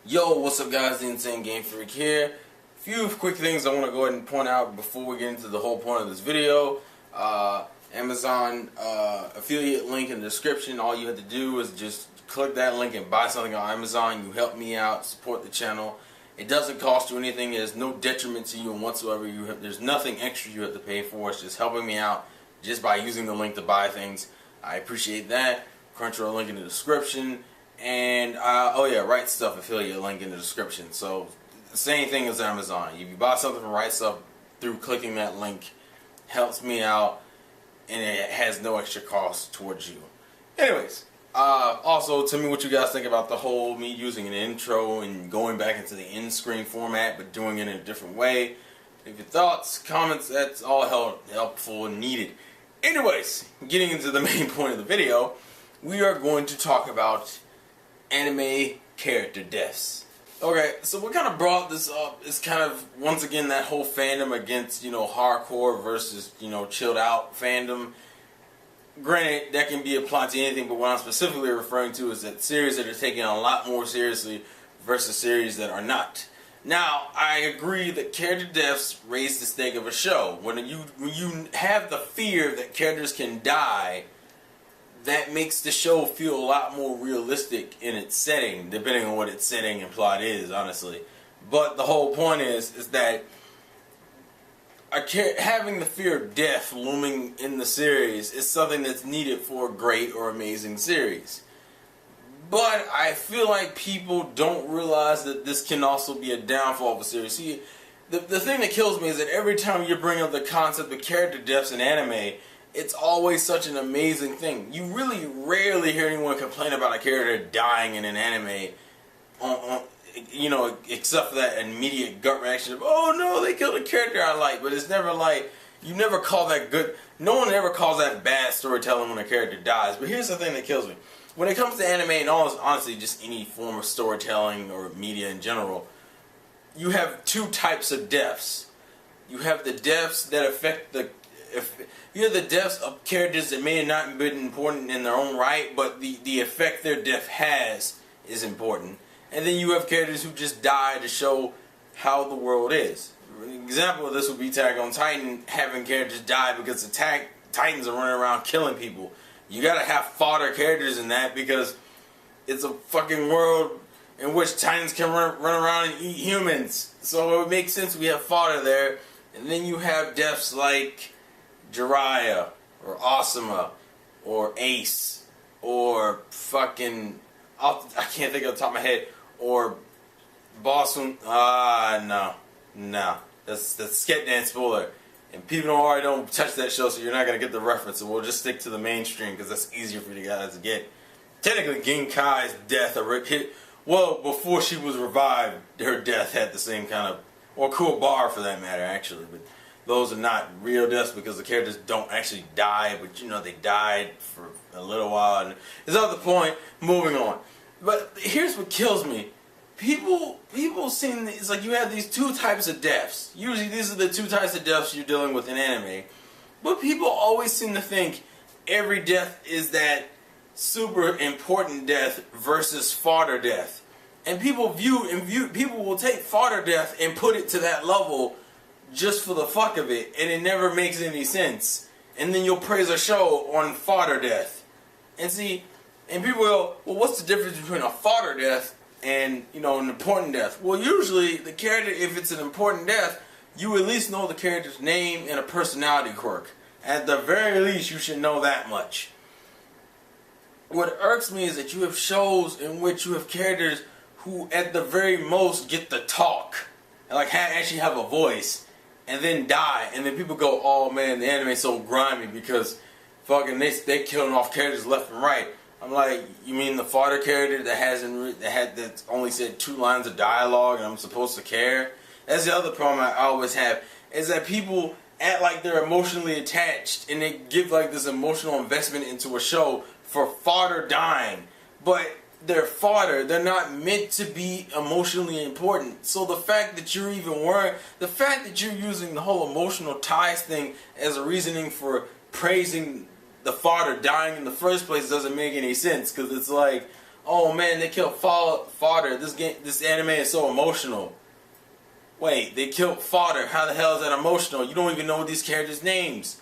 Yo, what's up guys, the Insane Game Freak here. Few quick things I want to go ahead and point out before we get into the whole point of this video. Amazon affiliate link in the description. All you have to do is just click that link and buy something on Amazon. You help me out, support the channel. It doesn't cost you anything. There's no detriment to you whatsoever. There's nothing extra you have to pay for. It's just helping me out just by using the link to buy things. I appreciate that. Crunchyroll link in the description. And oh yeah, Right Stuff affiliate link in the description. So same thing as Amazon. If you buy something from Right Stuff through clicking that link, helps me out, and it has no extra cost towards you. Anyways, also tell me what you guys think about the whole me using an intro and going back into the end screen format, but doing it in a different way. Leave your thoughts, comments. That's all helpful and needed. Anyways, getting into the main point of the video, we are going to talk about anime character deaths. Okay, so what kind of brought this up is kind of, once again, that whole fandom against, hardcore versus, chilled out fandom. Granted, that can be applied to anything, but what I'm specifically referring to is that series that are taken a lot more seriously versus series that are not. Now, I agree that character deaths raise the stake of a show. When you have the fear that characters can die, that makes the show feel a lot more realistic in its setting, depending on what its setting and plot is, honestly. But the whole point is that having the fear of death looming in the series is something that's needed for a great or amazing series. But I feel like people don't realize that this can also be a downfall of a series. See, the thing that kills me is that every time you bring up the concept of character deaths in anime, it's always such an amazing thing. You really rarely hear anyone complain about a character dying in an anime, except for that immediate gut reaction of, oh no, they killed a character I like. But it's never like, you never call that good. No one ever calls that bad storytelling when a character dies. But here's the thing that kills me. When it comes to anime and honestly just any form of storytelling or media in general, you have two types of deaths. You have the deaths that affect you have the deaths of characters that may have not been important in their own right, but the effect their death has is important. And then you have characters who just die to show how the world is. An example of this would be Attack on Titan, having characters die because the Titans are running around killing people. You gotta have fodder characters in that because it's a fucking world in which Titans can run around and eat humans. So it would make sense we have fodder there. And then you have deaths like Jiraiya, or Asuma, or Ace, or fucking, I can't think of the top of my head, or Bossun, no, that's Skate Dance spoiler, and people already don't touch that show, so you're not going to get the reference, so we'll just stick to the mainstream, because that's easier for you guys to get. Technically, Genkai's death, before she was revived, her death had the same kind of, or Kuwabara for that matter, actually, but those are not real deaths because the characters don't actually die, but they died for a little while. And it's not the point. Moving on. But here's what kills me. People seem, it's like you have these two types of deaths. Usually these are the two types of deaths you're dealing with in anime. But people always seem to think every death is that super important death versus fodder death. And people will take fodder death and put it to that level just for the fuck of it, and it never makes any sense. And then you'll praise a show on fodder death. And see, and people go, well, what's the difference between a fodder death and, an important death? Well, usually, the character, if it's an important death, you at least know the character's name and a personality quirk. At the very least, you should know that much. What irks me is that you have shows in which you have characters who, at the very most, get to talk. And, actually have a voice. And then die, and then people go, oh man, the anime's so grimy because fucking they killing off characters left and right. I'm like, you mean the fodder character that's only said 2 lines of dialogue and I'm supposed to care? That's the other problem I always have, is that people act like they're emotionally attached and they give this emotional investment into a show for fodder dying, but they're fodder. They're not meant to be emotionally important. So the fact that you're using the whole emotional ties thing as a reasoning for praising the fodder dying in the first place doesn't make any sense. Because it's like, oh man, they killed fodder. This anime is so emotional. Wait, they killed fodder. How the hell is that emotional? You don't even know these characters' names.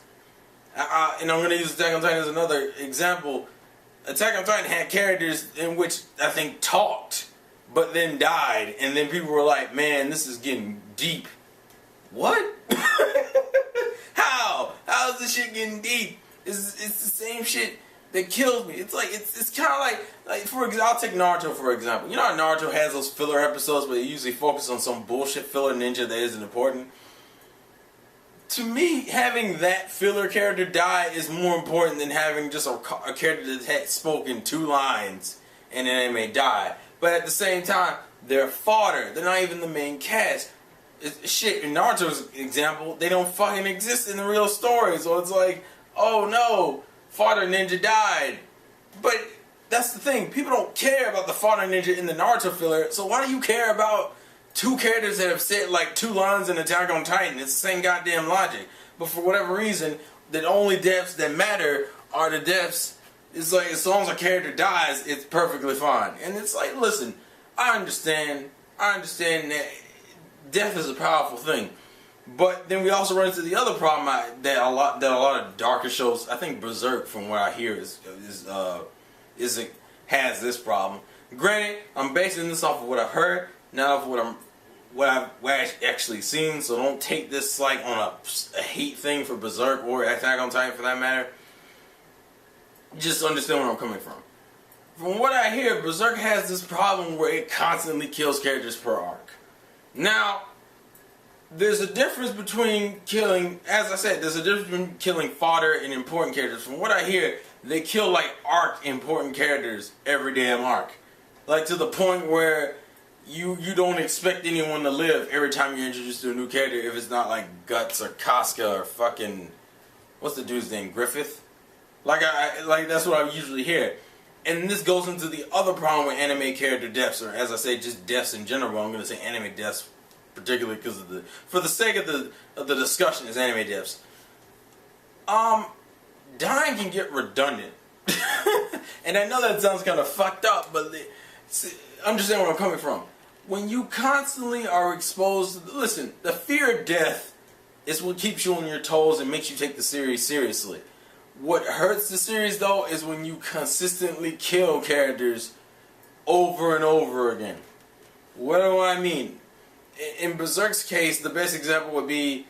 And I'm going to use Attack on Titan as another example. Attack on Titan had characters in which I think talked, but then died, and then people were like, man, this is getting deep. What? How? How is this shit getting deep? It's the same shit that kills me. It's like, it's kind of like for example, I'll take Naruto for example. You know how Naruto has those filler episodes where they usually focus on some bullshit filler ninja that isn't important? To me, having that filler character die is more important than having just a character that had spoken 2 lines and then they may die. But at the same time, they're fodder. They're not even the main cast. Shit, in Naruto's example, they don't fucking exist in the real story. So it's like, oh no, fodder ninja died. But that's the thing. People don't care about the fodder ninja in the Naruto filler. So why do you care about 2 characters that have said like 2 lines in Attack on Titan? It's the same goddamn logic. But for whatever reason, the only deaths that matter are the deaths. It's like as long as a character dies, it's perfectly fine. And it's like, listen, I understand that death is a powerful thing. But then we also run into the other problem that a lot of darker shows, I think Berserk from what I hear has this problem. Granted, I'm basing this off of what I've heard, not off of what I've actually seen, so don't take this like on a hate thing for Berserk or Attack on Titan for that matter. Just understand where I'm coming from. From what I hear, Berserk has this problem where it constantly kills characters per arc. Now, there's a difference between killing, as I said, there's a difference between killing fodder and important characters. From what I hear, they kill like arc important characters every damn arc. Like to the point where you don't expect anyone to live every time you're introduced to a new character if it's not like Guts or Casca or fucking, what's the dude's name, Griffith? Like that's what I usually hear. And this goes into the other problem with anime character deaths, or as I say, just deaths in general. I'm going to say anime deaths particularly because of for the sake of the discussion is anime deaths. Dying can get redundant. And I know that sounds kind of fucked up, but understand where I'm coming from. When you constantly are exposed, listen, the fear of death is what keeps you on your toes and makes you take the series seriously. What hurts the series though is when you consistently kill characters over and over again. What do I mean? In Berserk's case, the best example would be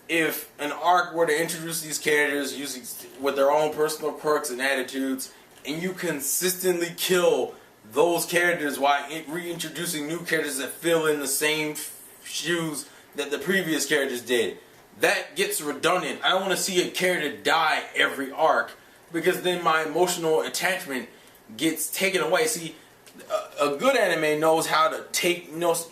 if an arc were to introduce these characters using with their own personal quirks and attitudes, and you consistently kill those characters while reintroducing new characters that fill in the same shoes that the previous characters did. That gets redundant. I don't want to see a character die every arc because then my emotional attachment gets taken away. See, a good anime knows how to knows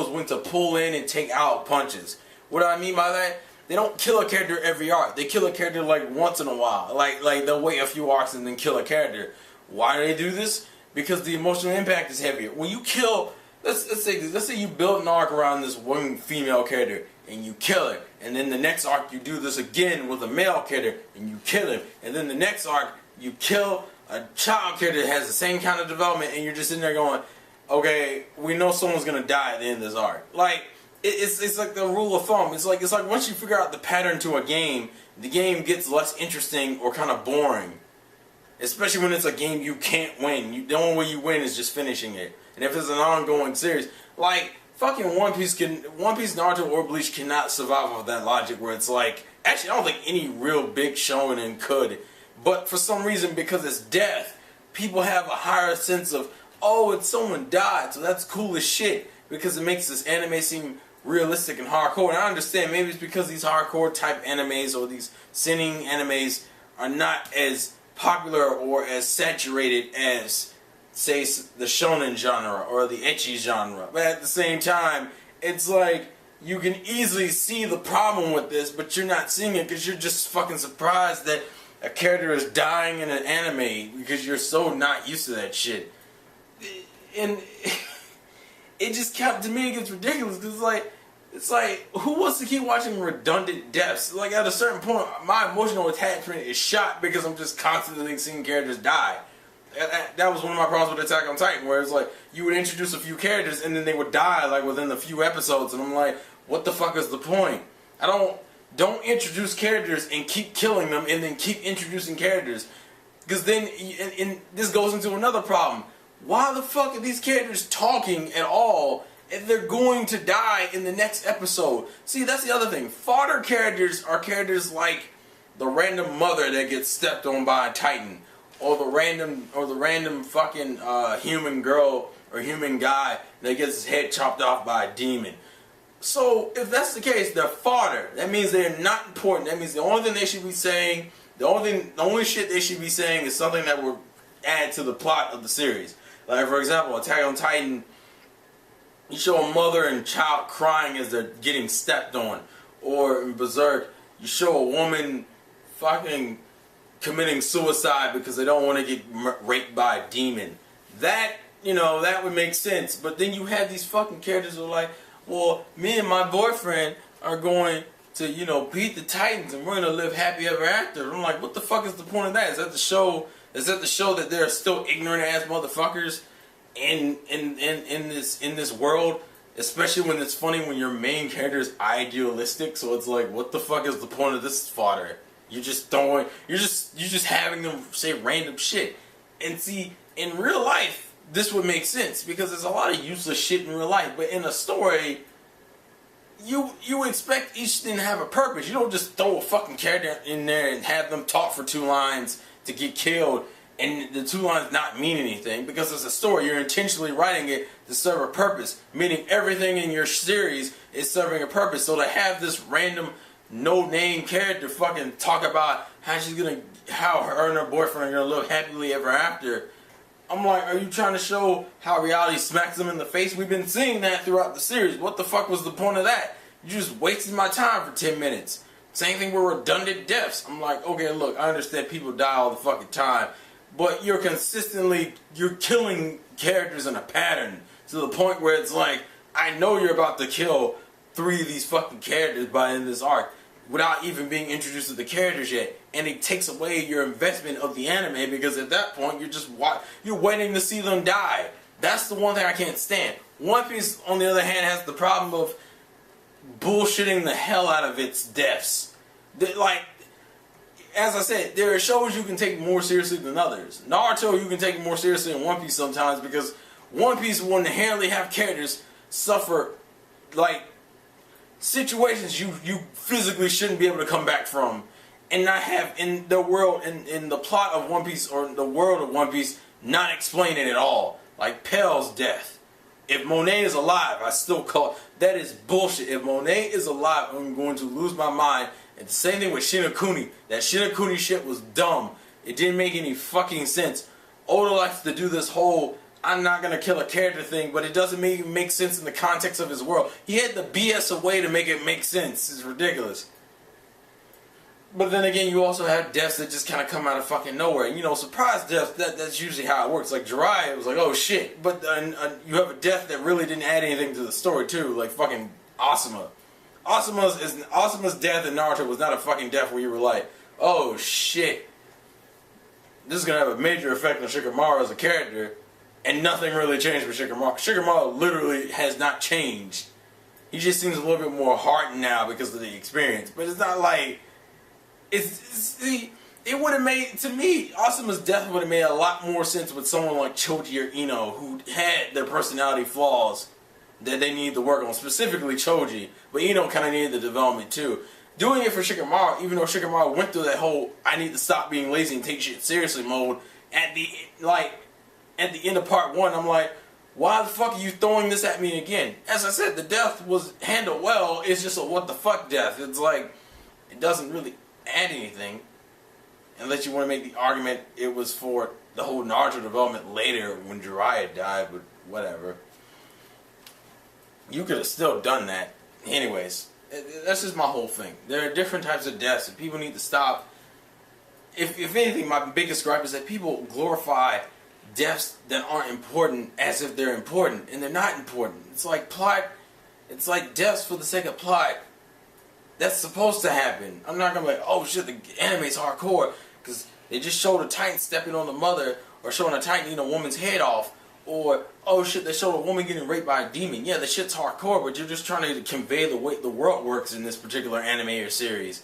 when to pull in and take out punches. What do I mean by that? They don't kill a character every arc. They kill a character like once in a while. Like they'll wait a few arcs and then kill a character. Why do they do this? Because the emotional impact is heavier. When you kill, let's say you build an arc around this one female character and you kill her, and then the next arc you do this again with a male character and you kill him, and then the next arc you kill a child character that has the same kind of development, and you're just sitting there going, okay, we know someone's gonna die at the end of this arc. Like it's like the rule of thumb. It's like once you figure out the pattern to a game, the game gets less interesting or kind of boring. Especially when it's a game you can't win. The only way you win is just finishing it. And if it's an ongoing series, like fucking One Piece, Naruto, or Bleach cannot survive off that logic where it's like, actually I don't think any real big shonen could, but for some reason because it's death, people have a higher sense of, oh, it's someone died, so that's cool as shit because it makes this anime seem realistic and hardcore. And I understand maybe it's because these hardcore type animes or these sinning animes are not as popular or as saturated as, say, the shonen genre or the ecchi genre. But at the same time, it's like you can easily see the problem with this, but you're not seeing it because you're just fucking surprised that a character is dying in an anime because you're so not used to that shit. And it just kept, to me, it gets ridiculous because it's like, who wants to keep watching redundant deaths? Like, at a certain point, my emotional attachment is shot because I'm just constantly seeing characters die. that was one of my problems with Attack on Titan, where it's like you would introduce a few characters and then they would die like within a few episodes, and I'm like, what the fuck is the point? Don't introduce characters and keep killing them and then keep introducing characters, because then and this goes into another problem. Why the fuck are these characters talking at all if they're going to die in the next episode? See, that's the other thing. Fodder characters are characters like the random mother that gets stepped on by a Titan, or the random fucking human girl or human guy that gets his head chopped off by a demon. So if that's the case, they're fodder. That means they're not important. That means the only thing they should be saying, the only shit they should be saying is something that will add to the plot of the series. Like, for example, Attack on Titan, you show a mother and child crying as they're getting stepped on. Or in Berserk, you show a woman fucking committing suicide because they don't want to get raped by a demon. That, that would make sense. But then you have these fucking characters who are like, well, me and my boyfriend are going to, beat the Titans and we're going to live happy ever after. I'm like, what the fuck is the point of that? Is that the show that they're still ignorant ass motherfuckers in this world? Especially when it's funny when your main character is idealistic, so it's like, what the fuck is the point of this fodder? You're just having them say random shit. And see, in real life, this would make sense because there's a lot of useless shit in real life. But in a story, you expect each thing to have a purpose. You don't just throw a fucking character in there and have them talk for 2 lines to get killed and the 2 lines not mean anything, because it's a story. You're intentionally writing it to serve a purpose, meaning everything in your series is serving a purpose. So to have this random no-name character fucking talk about how her and her boyfriend are gonna live happily ever after, I'm like, are you trying to show how reality smacks them in the face? We've been seeing that throughout the series. What the fuck was the point of that? You just wasted my time for 10 minutes. Same thing with redundant deaths. I'm like, okay, look, I understand people die all the fucking time, but you're killing characters in a pattern to the point where it's like, I know you're about to kill 3 of these fucking characters by the end of this arc without even being introduced to the characters yet. And it takes away your investment of the anime, because at that point you're waiting to see them die. That's the one thing I can't stand. One Piece, on the other hand, has the problem of bullshitting the hell out of its deaths. Like, as I said, there are shows you can take more seriously than others. Naruto, you can take more seriously than One Piece sometimes, because One Piece will inherently have characters suffer, like, situations you physically shouldn't be able to come back from, and not have in the world, in the plot of One Piece, or the world of One Piece, not explain it at all. Like Pell's death. If Monet is alive, I still call that is bullshit. If Monet is alive, I'm going to lose my mind. And the same thing with Shinokuni. That Shinokuni shit was dumb. It didn't make any fucking sense. Oda likes to do this whole I'm not gonna kill a character thing, but it doesn't make sense in the context of his world. He had to BS a way to make it make sense. It's ridiculous. But then again, you also have deaths that just kind of come out of fucking nowhere. And, surprise deaths, that's usually how it works. Like Jiraiya, it was like, oh shit. But you have a death that really didn't add anything to the story too, like fucking Asuma. Asuma's death in Naruto was not a fucking death where you were like, oh shit, this is gonna have a major effect on Shikamaru as a character. And nothing really changed with Shikamaru. Shikamaru literally has not changed. He just seems a little bit more hardened now because of the experience. But it's not like... It would have made... To me, Asuma's death would have made a lot more sense with someone like Choji or Ino, who had their personality flaws that they needed to work on. Specifically Choji. But Ino kind of needed the development too. Doing it for Shikamaru, even though Shikamaru went through that whole I need to stop being lazy and take shit seriously mode, at the end of part 1, I'm like, why the fuck are you throwing this at me again? As I said, the death was handled well. It's just a what the fuck death. It's like, it doesn't really add anything. Unless you want to make the argument it was for the whole Naruto development later when Jiraiya died, but whatever. You could have still done that. Anyways, that's just my whole thing. There are different types of deaths, and people need to stop. If anything, my biggest gripe is that people glorify deaths that aren't important as if they're important, and they're not important. It's like plot. It's like deaths for the sake of plot. That's supposed to happen. I'm not gonna be like, oh shit, the anime's hardcore because they just showed a Titan stepping on the mother, or showing a Titan eating a woman's head off, or oh shit, they showed a woman getting raped by a demon. Yeah, the shit's hardcore, but you're just trying to convey the way the world works in this particular anime or series.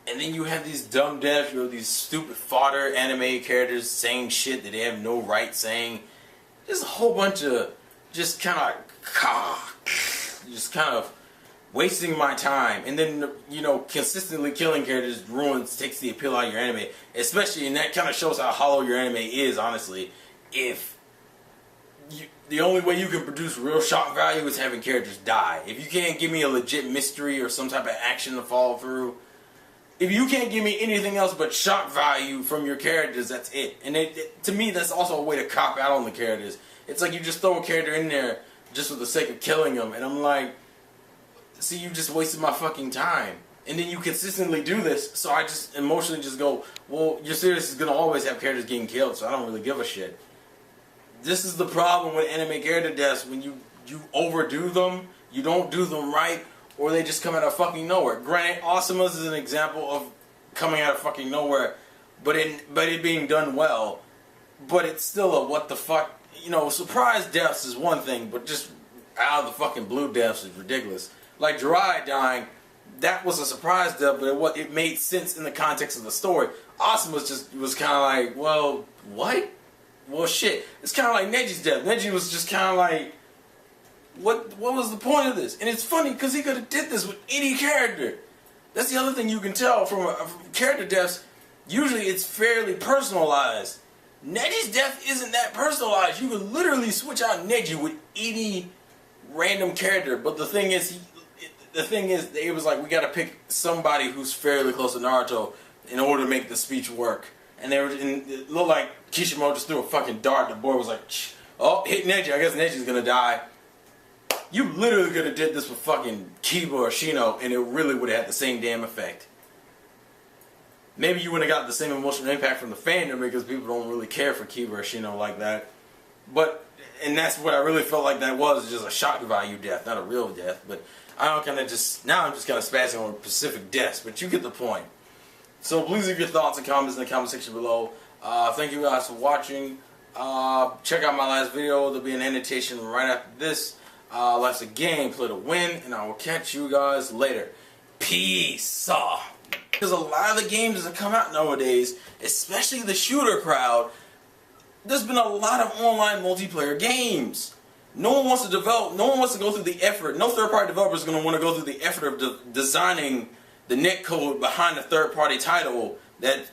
And then you have these dumb deaths, these stupid fodder anime characters saying shit that they have no right saying. Just a whole bunch of just kind of wasting my time. And then, you know, consistently killing characters takes the appeal out of your anime. Especially, and that kind of shows how hollow your anime is, honestly. If the only way you can produce real shock value is having characters die. If you can't give me a legit mystery or some type of action to follow through, if you can't give me anything else but shock value from your characters, that's it. And to me, that's also a way to cop out on the characters. It's like you just throw a character in there just for the sake of killing them. And I'm like, see, you just wasted my fucking time. And then you consistently do this, so I just emotionally just go, well, your series is going to always have characters getting killed, so I don't really give a shit. This is the problem with anime character deaths. When you overdo them, you don't do them right, or they just come out of fucking nowhere. Granted, Awesomeness is an example of coming out of fucking nowhere, but it being done well. But it's still a what the fuck, you know, surprise deaths is one thing, but just out of the fucking blue deaths is ridiculous. Like Jiraiya dying, that was a surprise death, but it made sense in the context of the story. Awesomeness was kind of like, well, what? Well, shit. It's kind of like Neji's death. Neji was just kind of like, what was the point of this? And it's funny because he could have did this with any character. That's the other thing you can tell from character deaths. Usually it's fairly personalized. Neji's death isn't that personalized. You could literally switch out Neji with any random character. But the thing is, it was like, we got to pick somebody who's fairly close to Naruto in order to make the speech work. And it looked like Kishimoto just threw a fucking dart. The boy was like, oh, hit Neji. I guess Neji's gonna die. You literally could have did this with fucking Kiba or Shino, and it really would have had the same damn effect. Maybe you wouldn't have got the same emotional impact from the fandom because people don't really care for Kiba or Shino like that. And that's what I really felt like that was, just a shock value death, not a real death. But now I'm just kind of spazzing on Pacific deaths, but you get the point. So please leave your thoughts and comments in the comment section below. Thank you guys for watching. Check out my last video. There'll be an annotation right after this. Life's a game, play to win, and I will catch you guys later. Peace. Because a lot of the games that come out nowadays, especially the shooter crowd, there's been a lot of online multiplayer games. No one wants to develop, no one wants to go through the effort, no third-party developer is going to want to go through the effort of designing the netcode behind a third-party title that